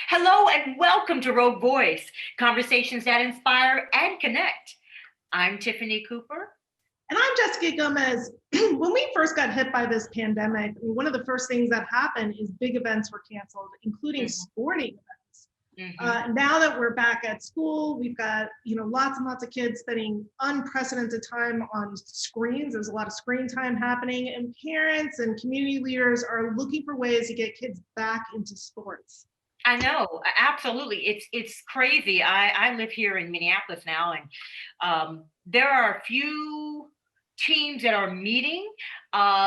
Hello and welcome to Rogue Voice, conversations that inspire and connect. I'm Tiffany Cooper. And I'm Jessica Gomez. When we first got hit by this pandemic, one of the first things that happened is big events were canceled, including sporting events. Now that we're back at school, we've got lots and lots of kids spending unprecedented time on screens. There's a lot of screen time happening, and parents and community leaders are looking for ways to get kids back into sports. I know, absolutely. It's crazy. I live here in Minneapolis now, and there are a few teams that are meeting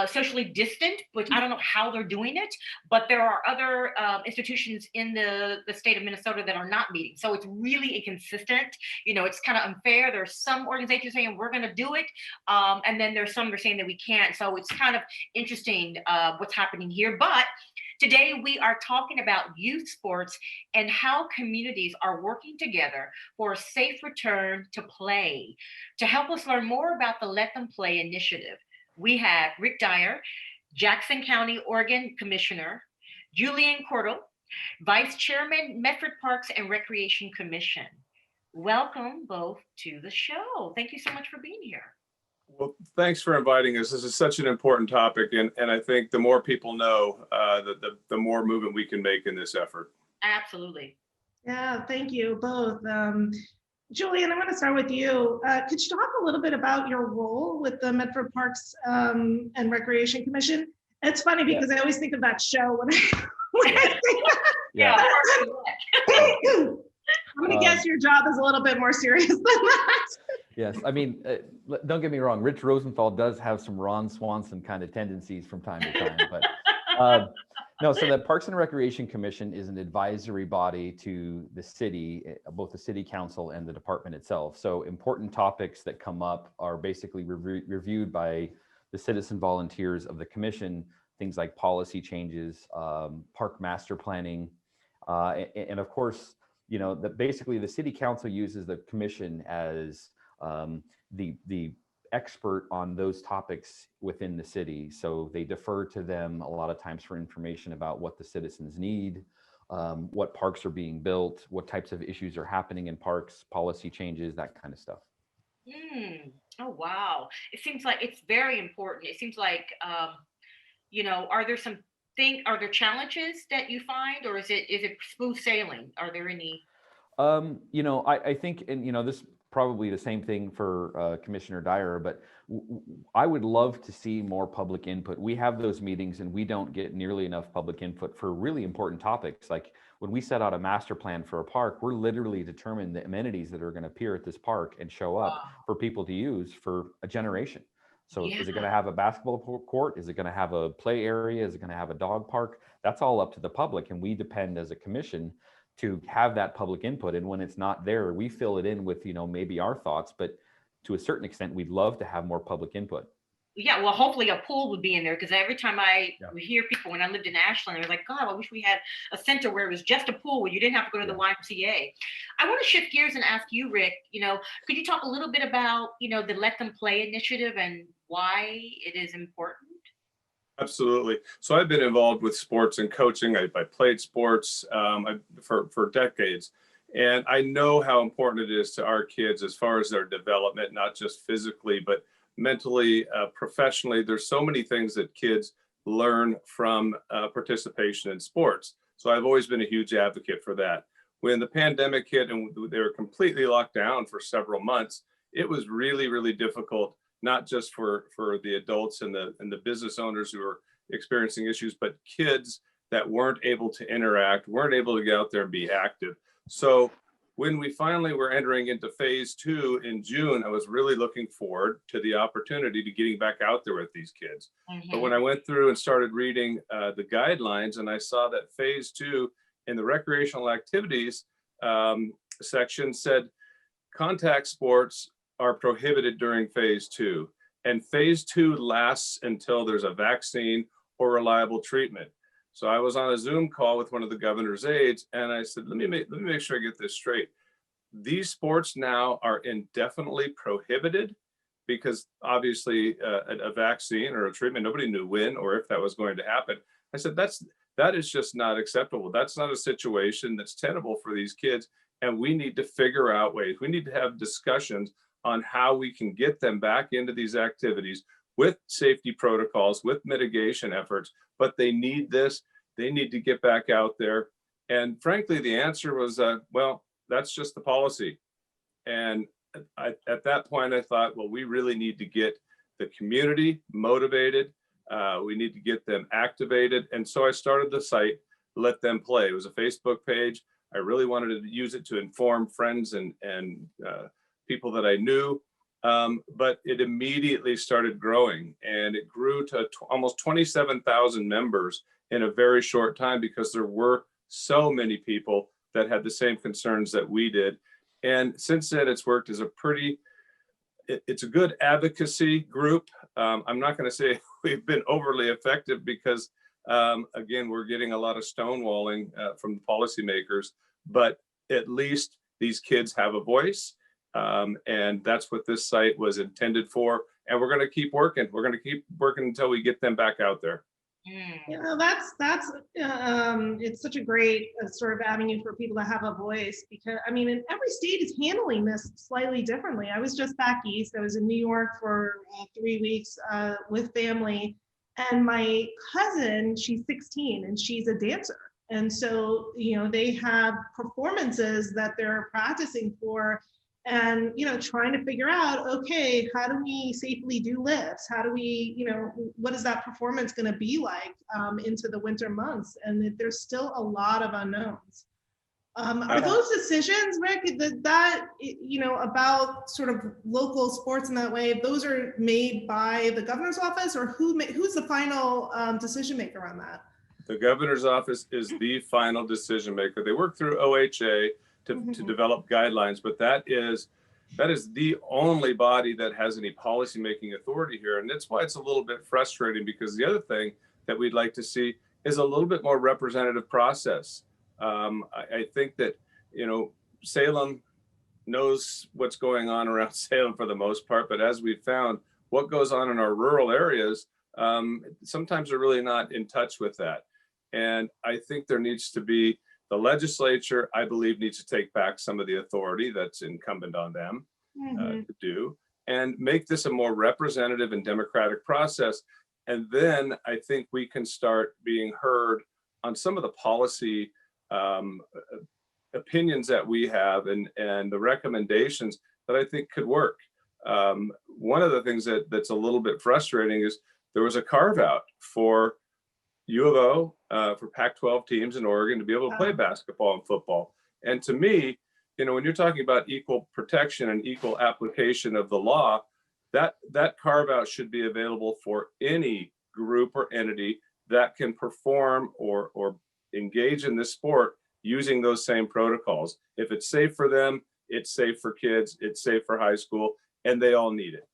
socially distant, which I don't know how they're doing it, but there are other institutions in the state of Minnesota that are not meeting. So it's really inconsistent. It's kind of unfair. There's some organizations saying we're going to do it, and then there's some that are saying that we can't. So it's kind of interesting what's happening here. But today, we are talking about youth sports and how communities are working together for a safe return to play. To help us learn more about the Let Them Play initiative, we have Rick Dyer, Jackson County, Oregon Commissioner, Julian Cordle, Vice Chairman, Medford Parks and Recreation Commission. Welcome both to the show. Thank you so much for being here. Well, thanks for inviting us. This is such an important topic, and I think the more people know, the more movement we can make in this effort. Absolutely. Yeah, thank you both. Julian, I'm going to start with you. Could you talk a little bit about your role with the Medford Parks and Recreation Commission? It's funny because I always think of that show when I think I'm going to guess your job is a little bit more serious than that. Yes, I mean, don't get me wrong. Rich Rosenthal does have some Ron Swanson kind of tendencies from time to time, but no. So the Parks and Recreation Commission is an advisory body to the city, both the city council and the department itself. So important topics that come up are basically reviewed by the citizen volunteers of the commission. Things like policy changes, park master planning, and of course, basically the city council uses the commission as the expert on those topics within the city. So they defer to them a lot of times for information about what the citizens need, what parks are being built, what types of issues are happening in parks, policy changes, that kind of stuff. Oh, wow. It seems like it's very important. It seems like, are there challenges that you find, or is it smooth sailing? Are there any? I think, and this probably the same thing for Commissioner Dyer, but I would love to see more public input. We have those meetings and we don't get nearly enough public input for really important topics. Like when we set out a master plan for a park, we're literally determining the amenities that are going to appear at this park and show up for people to use for a generation. So is it going to have a basketball court? Is it going to have a play area? Is it going to have a dog park? That's all up to the public, and we depend as a commission to have that public input. And when it's not there, we fill it in with, maybe our thoughts, but to a certain extent, we'd love to have more public input. Yeah, well, hopefully a pool would be in there, because every time I hear people, when I lived in Ashland, I was like, God, I wish we had a center where it was just a pool where you didn't have to go to the YMCA. I want to shift gears and ask you, Rick, could you talk a little bit about, the Let Them Play initiative and why it is important? Absolutely. So I've been involved with sports and coaching. I played sports for decades, and I know how important it is to our kids as far as their development, not just physically, but mentally, professionally. There's so many things that kids learn from participation in sports. So I've always been a huge advocate for that. When the pandemic hit and they were completely locked down for several months, it was really, really difficult, not just for the adults and the business owners who were experiencing issues, but kids that weren't able to interact, weren't able to get out there and be active. So when we finally were entering into phase 2 in June, I was really looking forward to the opportunity to getting back out there with these kids. But when I went through and started reading the guidelines, and I saw that phase 2 in the recreational activities section said contact sports are prohibited during phase 2, and phase 2 lasts until there's a vaccine or reliable treatment. So I was on a Zoom call with one of the governor's aides, and I said, let me make sure I get this straight. These sports now are indefinitely prohibited because obviously a vaccine or a treatment, nobody knew when or if that was going to happen. I said, that's That is just not acceptable. That's not a situation that's tenable for these kids. And we need to figure out ways. We need to have discussions on how we can get them back into these activities with safety protocols, with mitigation efforts. But they need this. They need to get back out there. And frankly, the answer was, well, that's just the policy. And at that point, I thought, well, we really need to get the community motivated. We need to get them activated. And so I started the site, Let Them Play. It was a Facebook page. I really wanted to use it to inform friends and people that I knew. But it immediately started growing, and it grew to almost 27,000 members in a very short time, because there were so many people that had the same concerns that we did. And since then, it's worked as it's a good advocacy group. I'm not going to say we've been overly effective, because again, we're getting a lot of stonewalling from the policymakers, but at least these kids have a voice. And that's what this site was intended for. And we're going to keep working. We're going to keep working until we get them back out there. You know, that's it's such a great sort of avenue for people to have a voice, because I mean, and every state is handling this slightly differently. I was just back east. I was in New York for 3 weeks with family, and my cousin, she's 16 and she's a dancer. And so, you know, they have performances that they're practicing for, and, you know, trying to figure out, okay, how do we safely do lifts? How do we, you know, what is that performance going to be like into the winter months? And there's still a lot of unknowns. Are those decisions, Rick, that, you know, about sort of local sports in that way, those are made by the governor's office, or who's the final decision maker on that? The governor's office is the final decision maker. They work through OHA to develop guidelines, but that is the only body that has any policymaking authority here. And that's why it's a little bit frustrating, because the other thing that we'd like to see is a little bit more representative process. I think that, you know, Salem knows what's going on around Salem for the most part, but as we've found, what goes on in our rural areas, sometimes they're really not in touch with that. And I think there needs to be, the legislature, I believe, needs to take back some of the authority that's incumbent on them to do, and make this a more representative and democratic process. And then I think we can start being heard on some of the policy opinions that we have, and the recommendations that I think could work. One of the things that's a little bit frustrating is there was a carve out for U of O, for Pac-12 teams in Oregon to be able to play basketball and football. And to me, you know, when you're talking about equal protection and equal application of the law, that carve out should be available for any group or entity that can perform or engage in this sport using those same protocols. If it's safe for them, it's safe for kids, it's safe for high school, and they all need it.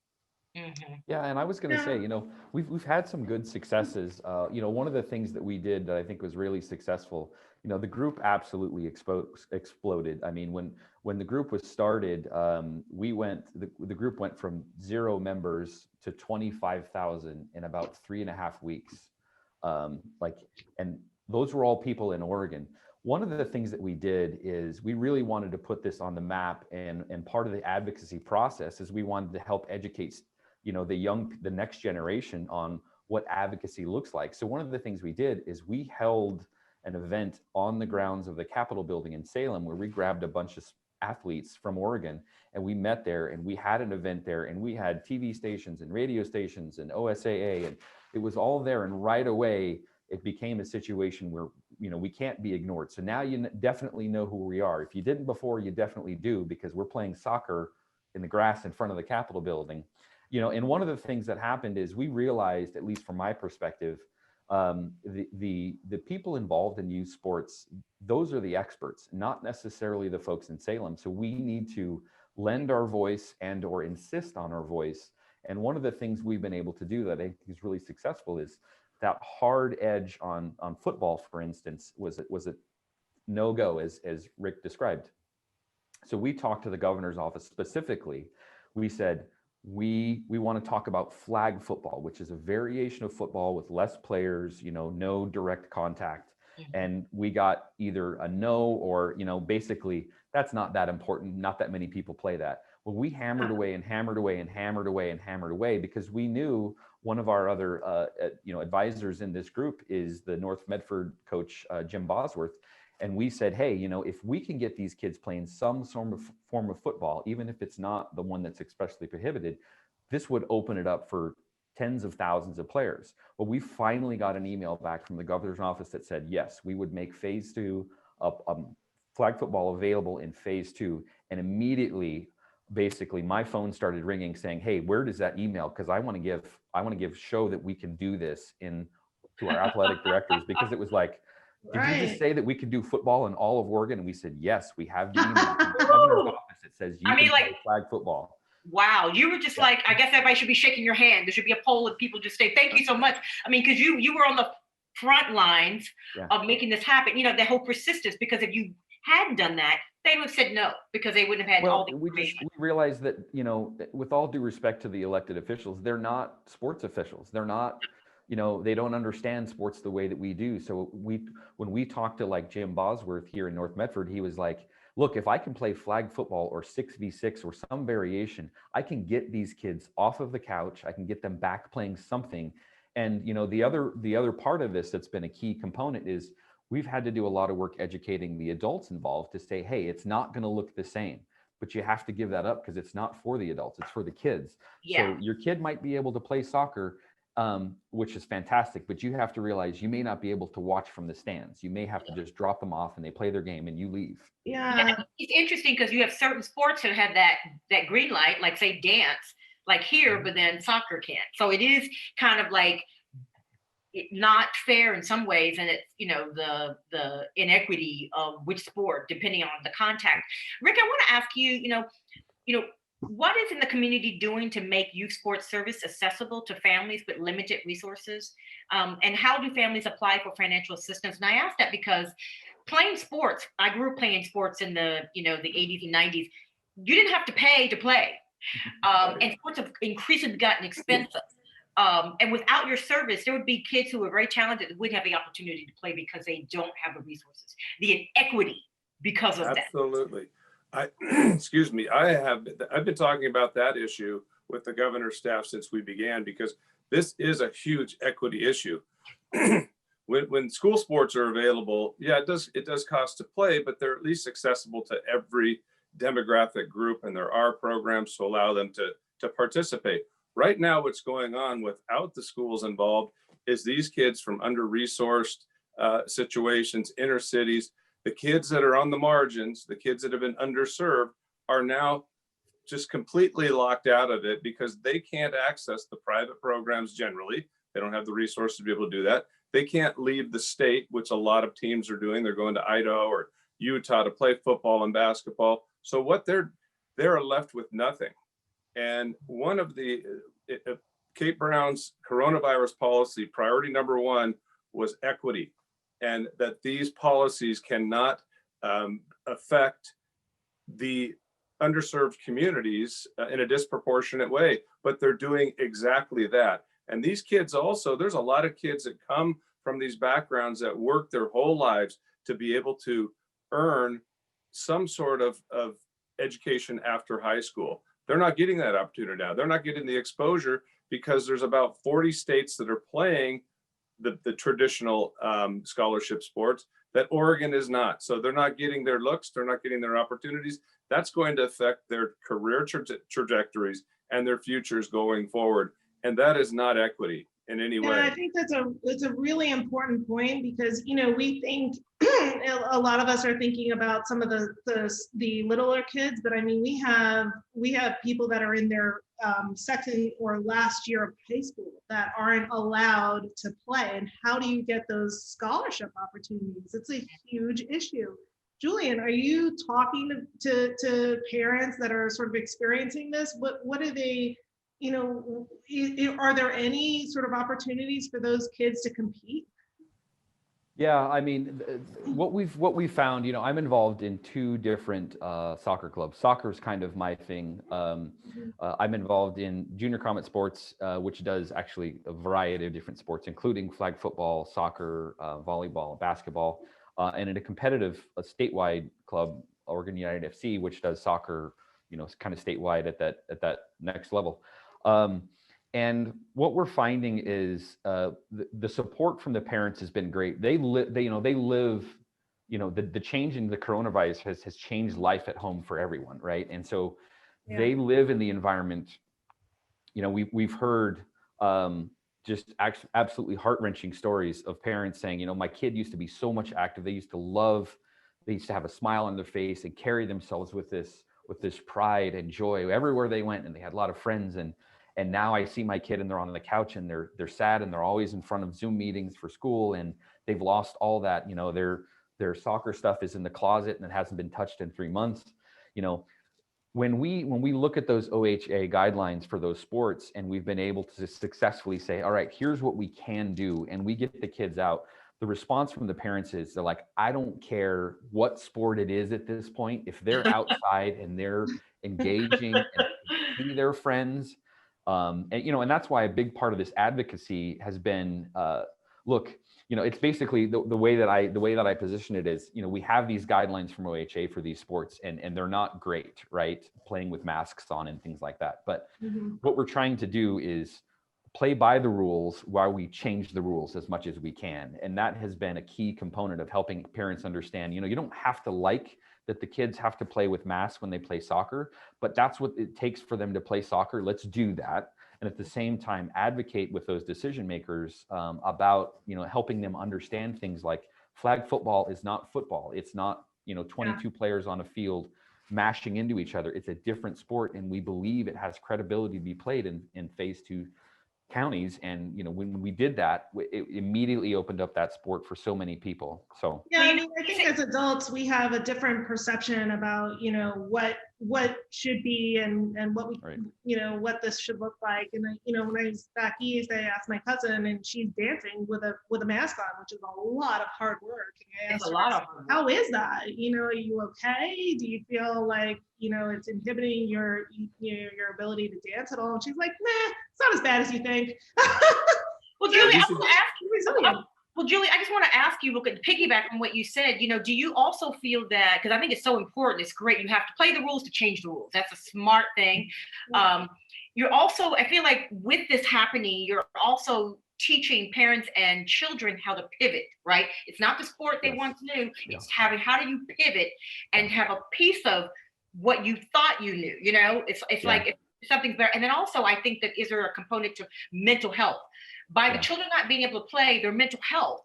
Yeah, and I was going to say, you know, we've had some good successes. You know, one of the things that we did that I think was really successful, you know, the group absolutely exploded. I mean, when the group was started, the group went from 0 members to 25,000 in about 3.5 weeks. And those were all people in Oregon. One of the things that we did is we really wanted to put this on the map, and part of the advocacy process is we wanted to help educate, you know, the next generation on what advocacy looks like. So one of the things we did is we held an event on the grounds of the Capitol building in Salem, where we grabbed a bunch of athletes from Oregon, and we met there, and we had an event there, and we had TV stations and radio stations and OSAA, and it was all there. And right away, it became a situation where, you know, we can't be ignored. So now you definitely know who we are. If you didn't before, you definitely do, because we're playing soccer in the grass in front of the Capitol building. You know, and one of the things that happened is we realized, at least from my perspective, the people involved in youth sports, those are the experts, not necessarily the folks in Salem. So we need to lend our voice and or insist on our voice. And one of the things we've been able to do that I think is really successful is that hard edge on football, for instance, was a no-go, as Rick described. So we talked to the governor's office specifically. We said, we want to talk about flag football, which is a variation of football with less players, you know, no direct contact. And we got either a no or, basically that's not that important. Not that many people play that. Well, we hammered away and hammered away and hammered away and hammered away because we knew one of our other, advisors in this group is the North Medford coach, Jim Bosworth. And we said, hey, if we can get these kids playing some form of football, even if it's not the one that's expressly prohibited, this would open it up for tens of thousands of players. Well, we finally got an email back from the governor's office that said, yes, we would make phase 2 flag football available in phase 2. And immediately, basically, my phone started ringing saying, hey, where does that email? Because I want to give show that we can do this to our athletic directors, because it was like, did you just say that we could do football in all of Oregon? And we said, yes, we have the email from the governor's office that says you can play flag football. Wow, you were just like, I guess everybody should be shaking your hand. There should be a poll of people just say, thank you so much. I mean, because you were on the front lines of making this happen, the whole persistence, because if you hadn't done that, they would have said no, because they wouldn't have had all the information. We realized that, with all due respect to the elected officials, they're not sports officials. They're not, they don't understand sports the way that we do. So when we talked to like Jim Bosworth here in North Medford, he was like, look, if I can play flag football or 6v6 or some variation, I can get these kids off of the couch. I can get them back playing something. And, the other part of this that's been a key component is we've had to do a lot of work educating the adults involved to say, hey, it's not going to look the same, but you have to give that up because it's not for the adults, it's for the kids. Yeah. So your kid might be able to play soccer, which is fantastic, but you have to realize you may not be able to watch from the stands. You may have to just drop them off and they play their game and you leave. Yeah. It's interesting because you have certain sports that have that green light, like say dance, like here, but then soccer can't. So it is kind of like not fair in some ways, and it's the inequity of which sport depending on the contact. Rick, I want to ask you, what is in the community doing to make youth sports service accessible to families with limited resources? And how do families apply for financial assistance? And I ask that because playing sports, I grew up playing sports in the 80s and 90s. You didn't have to pay to play. And sports have increasingly gotten expensive. And without your service, there would be kids who are very talented that wouldn't have the opportunity to play because they don't have the resources, the inequity because of that. Absolutely. Excuse me. I've been talking about that issue with the governor's staff since we began, because this is a huge equity issue. When school sports are available, it does cost to play, but they're at least accessible to every demographic group, and there are programs to allow them to participate. Right now, what's going on without the schools involved is these kids from under-resourced situations, inner cities, the kids that are on the margins, the kids that have been underserved are now just completely locked out of it because they can't access the private programs generally. They don't have the resources to be able to do that. They can't leave the state, which a lot of teams are doing. They're going to Idaho or Utah to play football and basketball. So what they're left with nothing. And one of the Kate Brown's coronavirus policy, priority number 1 was equity, and that these policies cannot affect the underserved communities in a disproportionate way, but they're doing exactly that. And these kids also, there's a lot of kids that come from these backgrounds that work their whole lives to be able to earn some sort of education after high school. They're not getting that opportunity now. They're not getting the exposure because there's about 40 states that are playing the traditional scholarship sports that Oregon is not. So they're not getting their looks, they're not getting their opportunities. That's going to affect their career trajectories and their futures going forward. And that is not equity in any way. And I think that's a really important point because, we think a lot of us are thinking about some of the littler kids, but I mean, we have people that are in their second or last year of high school that aren't allowed to play. And how do you get those scholarship opportunities? It's a huge issue. Julian, are you talking to parents that are sort of experiencing this? What are they, are there any sort of opportunities for those kids to compete? Yeah, I mean, what we've found, I'm involved in two different soccer clubs. Soccer is kind of my thing. I'm involved in Junior Comet Sports, which does actually a variety of different sports, including flag football, soccer, volleyball, basketball, and in a competitive statewide club, Oregon United FC, which does soccer, kind of statewide at that next level. And what we're finding is the support from the parents has been great. They live, the change in the coronavirus has changed life at home for everyone, right? And so they live in the environment. We've heard just absolutely heart-wrenching stories of parents saying, my kid used to be so much active. They used to have a smile on their face and carry themselves with this pride and joy everywhere they went, and they had a lot of friends. And now I see my kid and they're on the couch and they're sad and they're always in front of Zoom meetings for school, and they've lost all that. Their soccer stuff is in the closet and it hasn't been touched in 3 months. When we look at those OHA guidelines for those sports, and we've been able to successfully say, all right, here's what we can do, and we get the kids out, the response from the parents is they're like, I don't care what sport it is at this point. If they're outside and they're engaging and seeing their friends, and that's why a big part of this advocacy has been, look, it's basically the way that I position it is, we have these guidelines from OHA for these sports, and they're not great, right? Playing with masks on and things like that. But what we're trying to do is play by the rules while we change the rules as much as we can. And that has been a key component of helping parents understand, you don't have to like that the kids have to play with masks when they play soccer, but that's what it takes for them to play soccer. Let's do that. And at the same time, advocate with those decision makers about, helping them understand things like flag football is not football. It's not, 22 players on a field mashing into each other. It's a different sport. And we believe it has credibility to be played in phase 2 counties. And when we did that, it immediately opened up that sport for so many people. So I think as adults we have a different perception about what should be and what we right. What this should look like. And when I was back east, I asked my cousin, and she's dancing with a mask on, which is a lot of hard work. And I asked her, how is that? Are you okay? Do you feel like it's inhibiting your ability to dance at all? And she's like, nah, it's not as bad as you think. Well, Julie, I want to ask you. Well, Julie, I just want to ask you, look at piggyback on what you said. Do you also feel that, because I think it's so important, it's great, you have to play the rules to change the rules. That's a smart thing. You're also, I feel like with this happening, you're also teaching parents and children how to pivot, right? It's not the sport they once knew. It's having, how do you pivot and have a piece of what you thought you knew, It's like, if something's better. And then also, I think that is there a component to mental health? By the children not being able to play, their mental health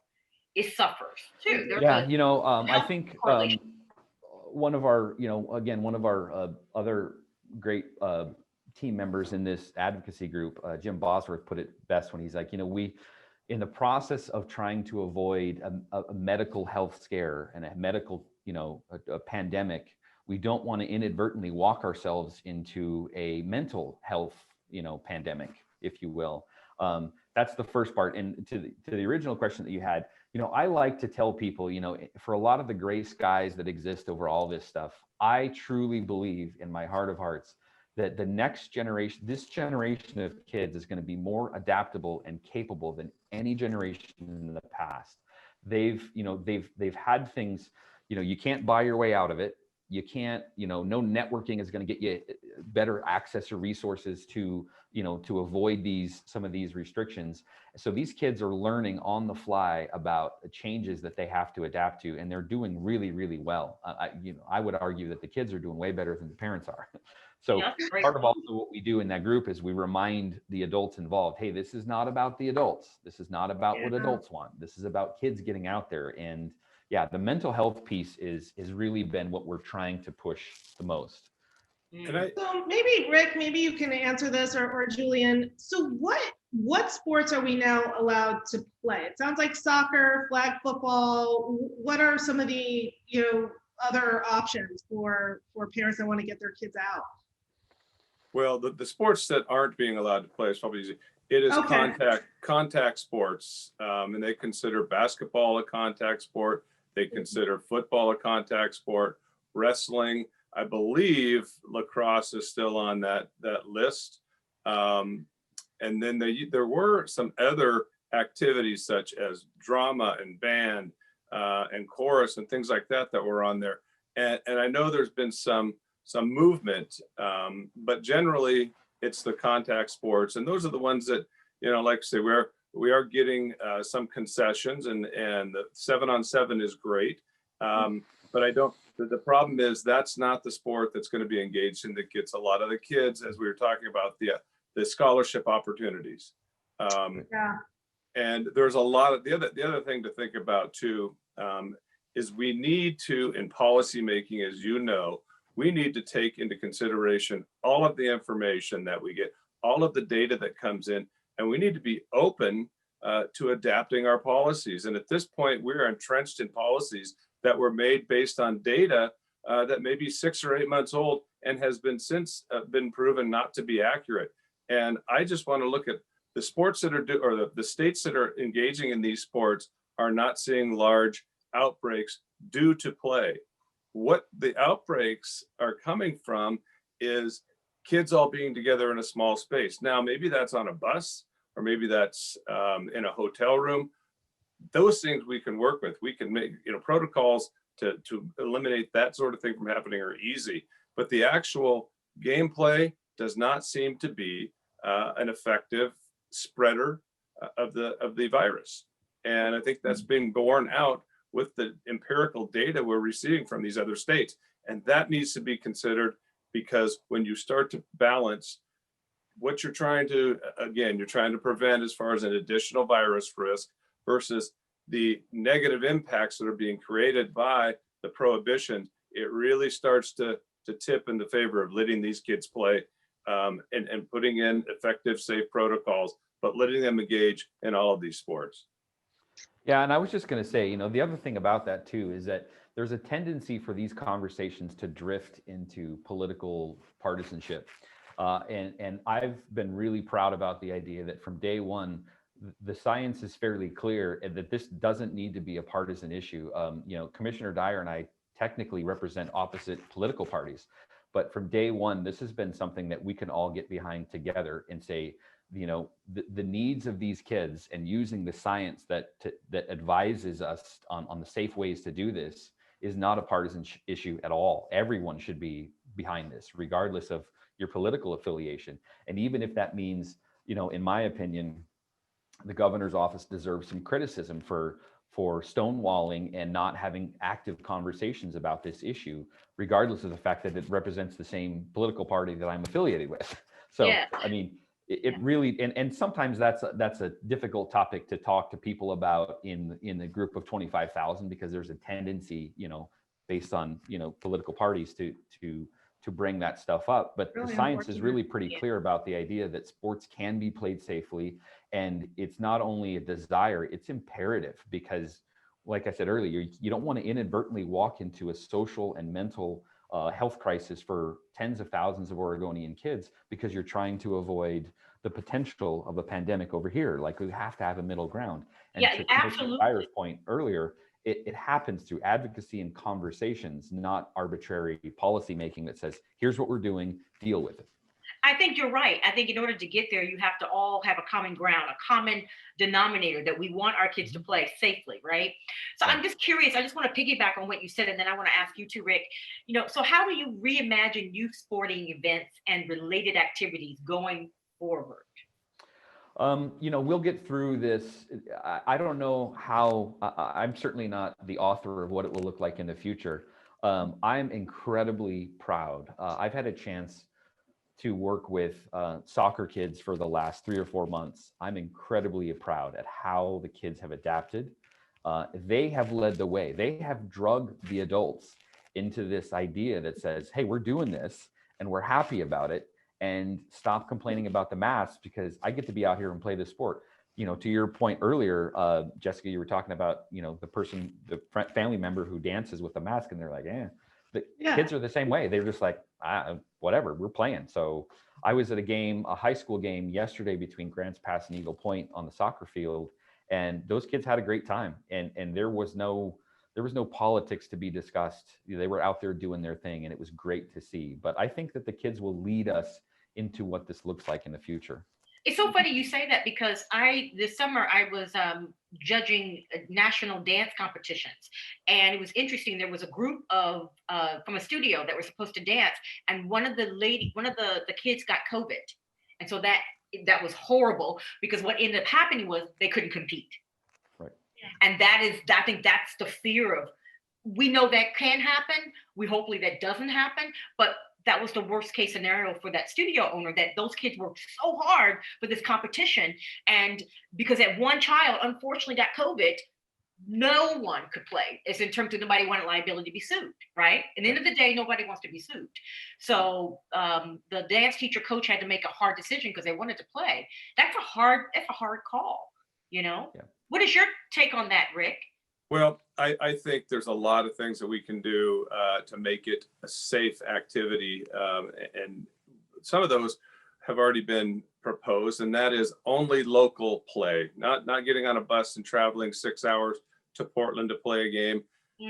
suffers too. I think one of our, one of our other great team members in this advocacy group, Jim Bosworth, put it best when he's like, we, in the process of trying to avoid a medical health scare and a medical, a pandemic, we don't want to inadvertently walk ourselves into a mental health, pandemic, if you will. That's the first part. And to the original question that you had, I like to tell people, for a lot of the gray skies that exist over all this stuff, I truly believe in my heart of hearts that the next generation, this generation of kids, is going to be more adaptable and capable than any generation in the past. They've had things, you can't buy your way out of it. You can't, no networking is going to get you better access or resources to, to avoid some of these restrictions. So these kids are learning on the fly about the changes that they have to adapt to, and they're doing really, really well. I would argue that the kids are doing way better than the parents are. So part of also what we do in that group is we remind the adults involved, hey, this is not about the adults. This is not about what adults want. This is about kids getting out there. And the mental health piece is really been what we're trying to push the most. So maybe Rick, maybe you can answer this, or Julian. So what sports are we now allowed to play? It sounds like soccer, flag football. What are some of the other options for parents that want to get their kids out? Well, the sports that aren't being allowed to play is probably easy. It is Okay. contact sports, and they consider basketball a contact sport. They consider football a contact sport. Wrestling, I believe, lacrosse is still on that list. And then there were some other activities such as drama and band and chorus and things like that that were on there. And I know there's been some movement, but generally it's the contact sports, and those are the ones that, you know, like I say, we are getting some concessions, and the 7-on-7 is great, but I don't. The problem is that's not the sport that's going to be engaged in that gets a lot of the kids, as we were talking about, the scholarship opportunities. Yeah. And there's a lot of the other thing to think about too, is we need to, in policy making, as you know, we need to take into consideration all of the information that we get, all of the data that comes in, and we need to be open to adapting our policies. And at this point, we're entrenched in policies that were made based on data that may be 6 or 8 months old and has been since been proven not to be accurate. And I just want to look at the sports that are or the states that are engaging in these sports are not seeing large outbreaks due to play. What the outbreaks are coming from is kids all being together in a small space. Now, maybe that's on a bus, or maybe that's in a hotel room. Those things we can work with. We can make, you know, protocols to eliminate that sort of thing from happening are easy. But the actual gameplay does not seem to be an effective spreader of the virus. And I think that's being borne out with the empirical data we're receiving from these other states. And that needs to be considered, because when you start to balance what you're trying to, again, you're trying to prevent as far as an additional virus risk versus the negative impacts that are being created by the prohibition, it really starts to tip in the favor of letting these kids play, and putting in effective, safe protocols, but letting them engage in all of these sports. Yeah, and I was just going to say, you know, the other thing about that too is that there's a tendency for these conversations to drift into political partisanship. And I've been really proud about the idea that from day one, the science is fairly clear and that this doesn't need to be a partisan issue. You know, Commissioner Dyer and I technically represent opposite political parties, but from day one, this has been something that we can all get behind together and say, you know, the needs of these kids and using the science that advises us on the safe ways to do this is not a partisan issue at all. Everyone should be behind this, regardless of your political affiliation. And even if that means, you know, in my opinion, the governor's office deserves some criticism for stonewalling and not having active conversations about this issue, regardless of the fact that it represents the same political party that I'm affiliated with. So, yeah. I mean, it really, and sometimes that's a difficult topic to talk to people about in a group of 25,000, because there's a tendency, you know, based on, you know, political parties to bring that stuff up. But really, the science is really pretty clear about the idea that sports can be played safely. And it's not only a desire, it's imperative, because like I said earlier, you don't want to inadvertently walk into a social and mental health crisis for tens of thousands of Oregonian kids because you're trying to avoid the potential of a pandemic over here. Like, we have to have a middle ground. And yeah, to absolutely. Dyer's point earlier, it happens through advocacy and conversations, not arbitrary policy making that says, here's what we're doing, deal with it. I think you're right. I think in order to get there, you have to all have a common ground, a common denominator that we want our kids to play safely, right? So I'm just curious. I just want to piggyback on what you said, and then I want to ask you too, Rick. You know, so how do you reimagine youth sporting events and related activities going forward? You know, we'll get through this. I don't know how, I'm certainly not the author of what it will look like in the future. I'm incredibly proud. I've had a chance to work with soccer kids for the last 3 or 4 months. I'm incredibly proud at how the kids have adapted. They have led the way. They have drugged the adults into this idea that says, hey, we're doing this and we're happy about it, and stop complaining about the masks because I get to be out here and play this sport. You know, to your point earlier, Jessica, you were talking about, you know, the family member who dances with the mask, and they're like, The Yeah. kids are the same way. They're just like, whatever, we're playing. So I was at a high school game yesterday between Grants Pass and Eagle Point on the soccer field, and those kids had a great time. And there was no politics to be discussed. They were out there doing their thing, and it was great to see. But I think that the kids will lead us into what this looks like in the future. It's so funny you say that, because this summer I was judging national dance competitions, and it was interesting. There was a group of from a studio that were supposed to dance, and one of the kids got COVID, and so that was horrible, because what ended up happening was they couldn't compete. Right. And I think that's the fear of, we know that can happen. Hopefully that doesn't happen, but that was the worst case scenario for that studio owner, that those kids worked so hard for this competition. And because that one child unfortunately got COVID, no one could play. It's in terms of nobody wanted liability to be sued, right? At the end of the day, nobody wants to be sued. So the dance teacher coach had to make a hard decision because they wanted to play. That's a hard call, Yeah. What is your take on that, Rick? Well, I think there's a lot of things that we can do to make it a safe activity. And some of those have already been proposed, and that is only local play, not getting on a bus and traveling 6 hours to Portland to play a game,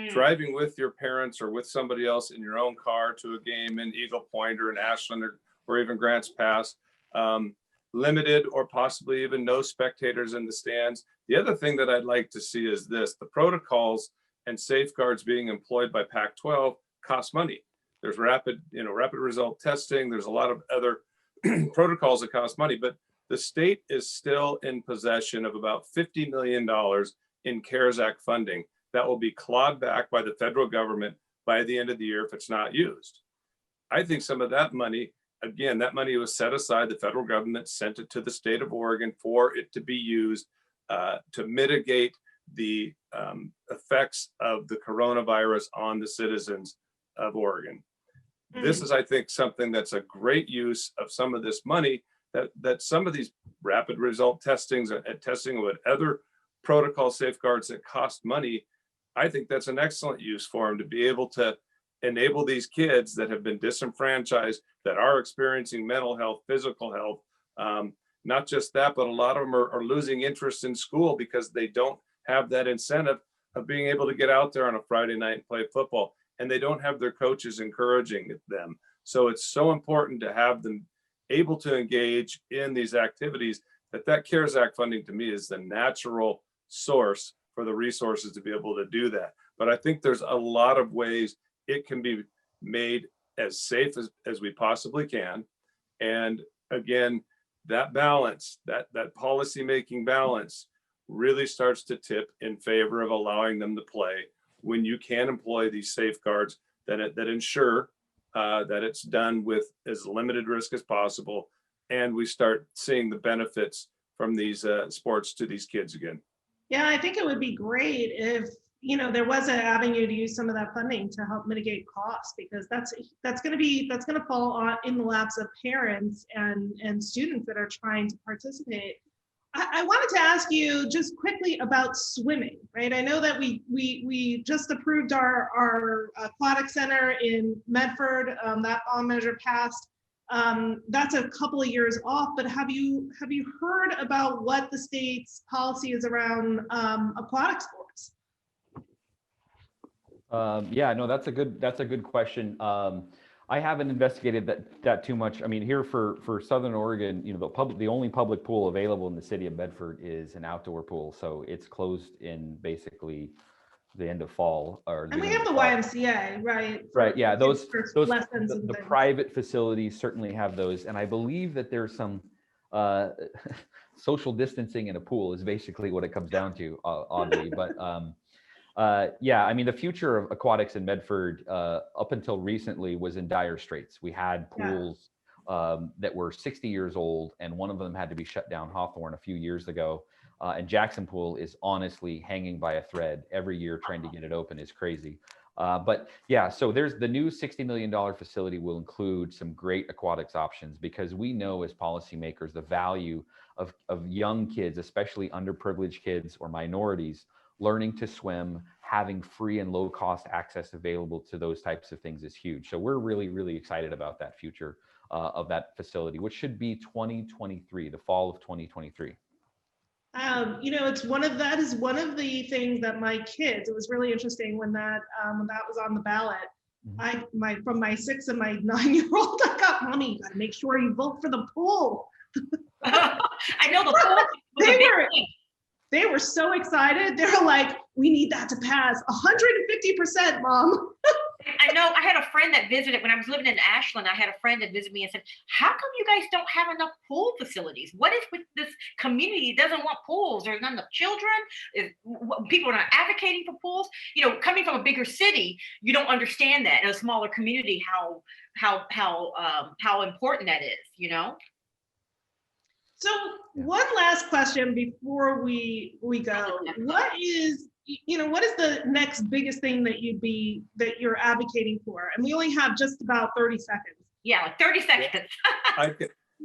driving with your parents or with somebody else in your own car to a game in Eagle Point or in Ashland or even Grants Pass. Limited or possibly even no spectators in the stands. The other thing that I'd like to see is this: the protocols and safeguards being employed by Pac-12 cost money. There's rapid result testing. There's a lot of other protocols that cost money, but the state is still in possession of about $50 million in CARES Act funding that will be clawed back by the federal government by the end of the year if it's not used. I think some of that money, again, that money was set aside. The federal government sent it to the state of Oregon for it to be used to mitigate the effects of the coronavirus on the citizens of Oregon. This is, I think, something that's a great use of some of this money, that some of these rapid result testings and testing with other protocol safeguards that cost money. I think that's an excellent use for them to be able to enable these kids that have been disenfranchised, that are experiencing mental health, physical health. Not just that, but a lot of them are losing interest in school because they don't have that incentive of being able to get out there on a Friday night and play football, and they don't have their coaches encouraging them. So it's so important to have them able to engage in these activities, that CARES Act funding to me is the natural source for the resources to be able to do that. But I think there's a lot of ways it can be made as safe as we possibly can. And again, that balance, that policy-making balance really starts to tip in favor of allowing them to play when you can employ these safeguards that ensure that it's done with as limited risk as possible, and we start seeing the benefits from these sports to these kids again. Yeah, I think it would be great if there was an avenue to use some of that funding to help mitigate costs, because that's going to fall in the laps of parents and students that are trying to participate. I wanted to ask you just quickly about swimming, right? I know that we just approved our aquatic center in Medford. That bond measure passed. That's a couple of years off, but have you heard about what the state's policy is around aquatic sports? Yeah, no, that's a good question. I haven't investigated that too much. I mean, here for Southern Oregon, the only public pool available in the city of Medford is an outdoor pool, so it's closed in basically the end of fall. And we have the YMCA, right? Right. Yeah, those lessons the private facilities certainly have those, and I believe that there's some social distancing in a pool is basically what it comes down to, oddly, but. Yeah, I mean, the future of aquatics in Medford up until recently was in dire straits. We had pools that were 60 years old, and one of them had to be shut down, Hawthorne, a few years ago. And Jackson Pool is honestly hanging by a thread. Every year trying to get it open is crazy. But yeah, so there's the new $60 million facility will include some great aquatics options, because we know as policymakers the value of young kids, especially underprivileged kids or minorities, learning to swim, having free and low cost access available to those types of things is huge. So we're really, really excited about that future of that facility, which should be 2023, the fall of 2023. That is one of the things that my kids, it was really interesting when that was on the ballot. From my 6 and my 9-year-old, I got, Mommy, you gotta make sure you vote for the pool. I know the pool. They were so excited. They were like, we need that to pass 150%, Mom. I know. I had a friend that visited when I was living in Ashland. I had a friend that visited me and said, how come you guys don't have enough pool facilities? What is with this community that doesn't want pools? There's not enough children. People are not advocating for pools. You know, coming from a bigger city, you don't understand that in a smaller community, how important that is, you know? So one last question before we go. What is the next biggest thing that you're advocating for? And we only have just about 30 seconds. Yeah, like 30 seconds.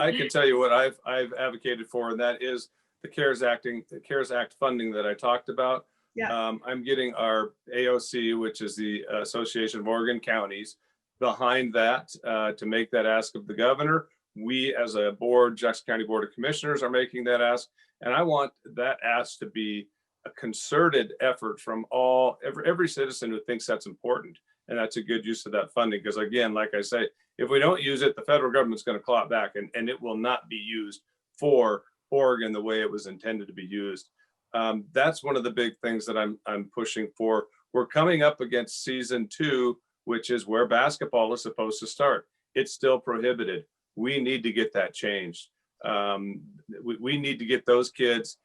I can tell you what I've advocated for, and that is the CARES Act funding that I talked about. Yeah. I'm getting our AOC, which is the Association of Oregon Counties, behind that to make that ask of the governor. We, as a board, Jackson County Board of Commissioners, are making that ask, and I want that ask to be a concerted effort from every citizen who thinks that's important, and that's a good use of that funding. Because again, like I say, if we don't use it, the federal government's going to claw it back, and it will not be used for Oregon the way it was intended to be used. That's one of the big things that I'm pushing for. We're coming up against season 2, which is where basketball is supposed to start. It's still prohibited. We need to get that changed. We need to get those kids,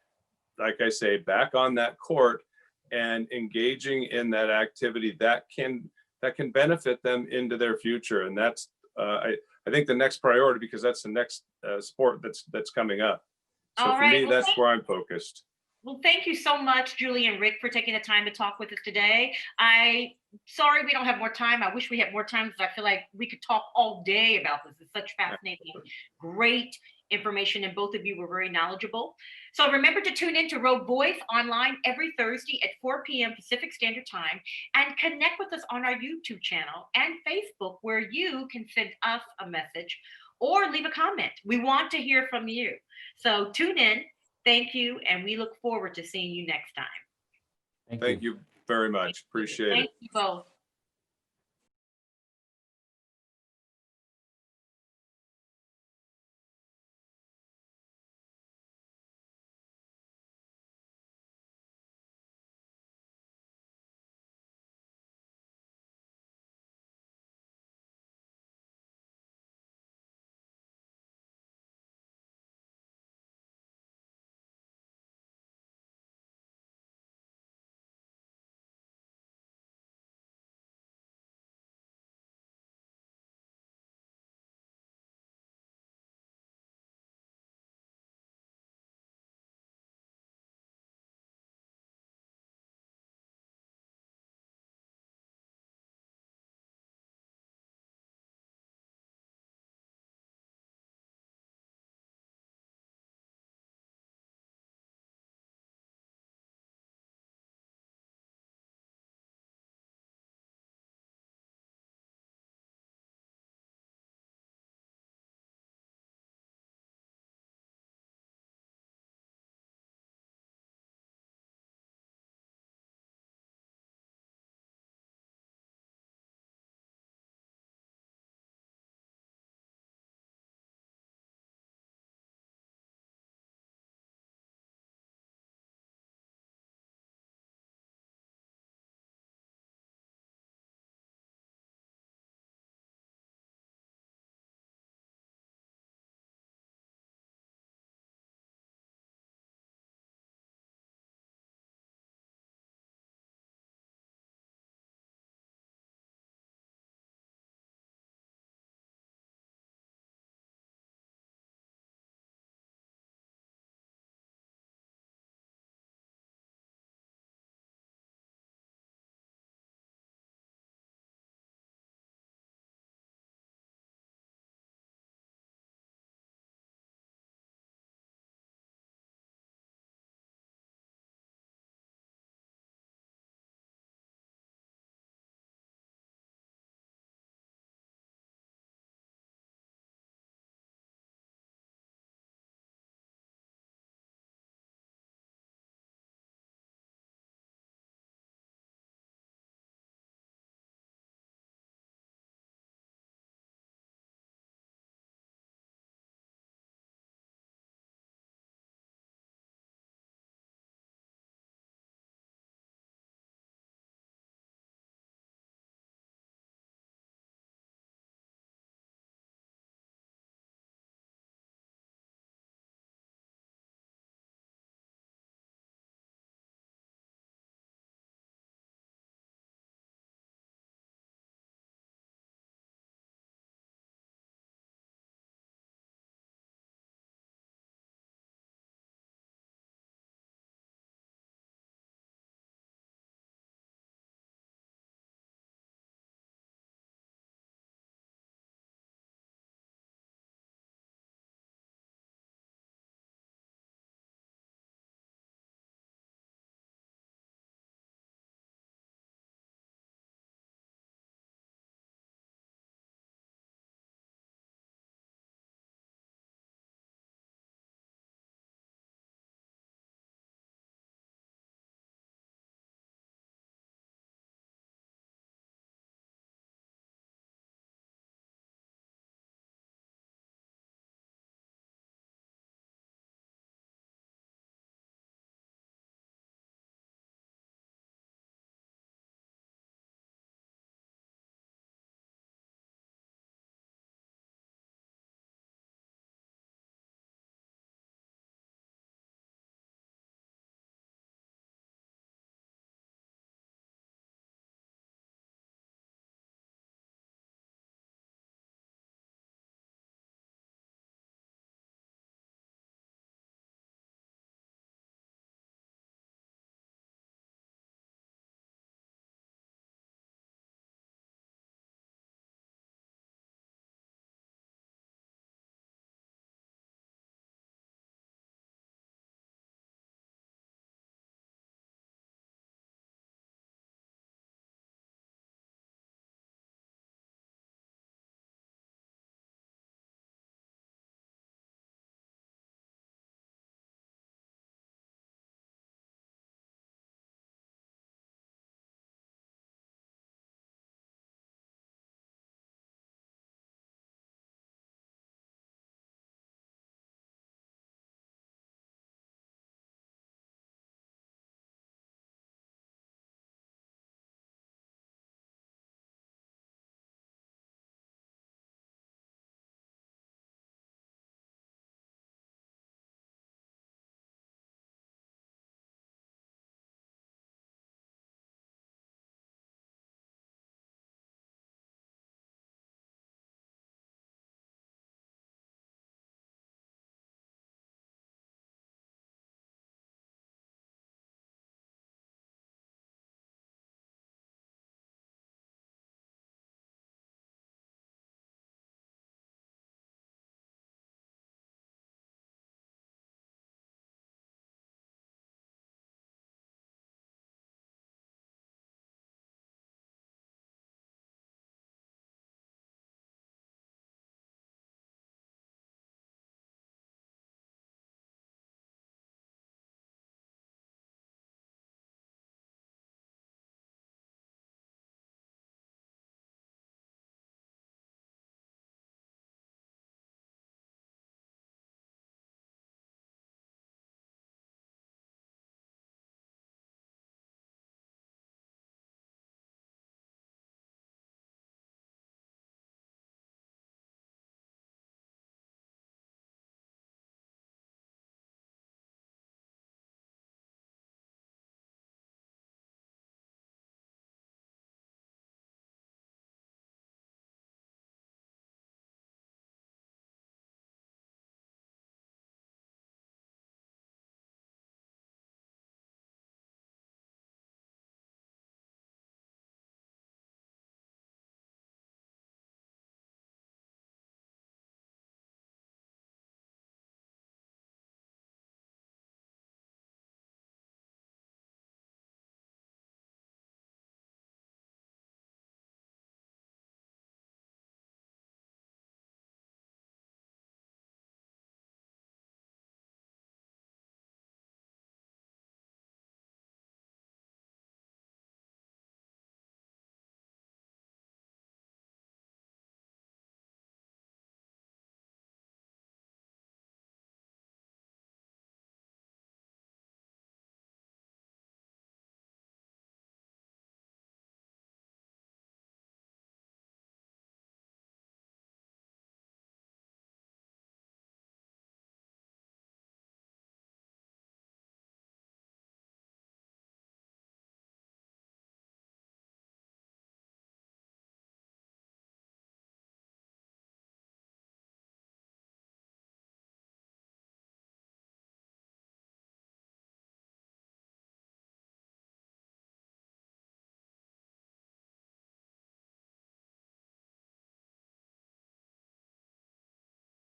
like I say, back on that court and engaging in that activity that can benefit them into their future. And that's I think the next priority, because that's the next sport that's coming up. So All for right. me, that's where I'm focused. Well, thank you so much, Julie and Rick, for taking the time to talk with us today. Sorry we don't have more time. I wish we had more time, because I feel like we could talk all day about this. It's such fascinating, great information, and both of you were very knowledgeable. So remember to tune in to Rogue Voice online every Thursday at 4 p.m. Pacific Standard Time, and connect with us on our YouTube channel and Facebook, where you can send us a message or leave a comment. We want to hear from you. So tune in. Thank you, and we look forward to seeing you next time. Thank you very much. Appreciate it. Thank you both.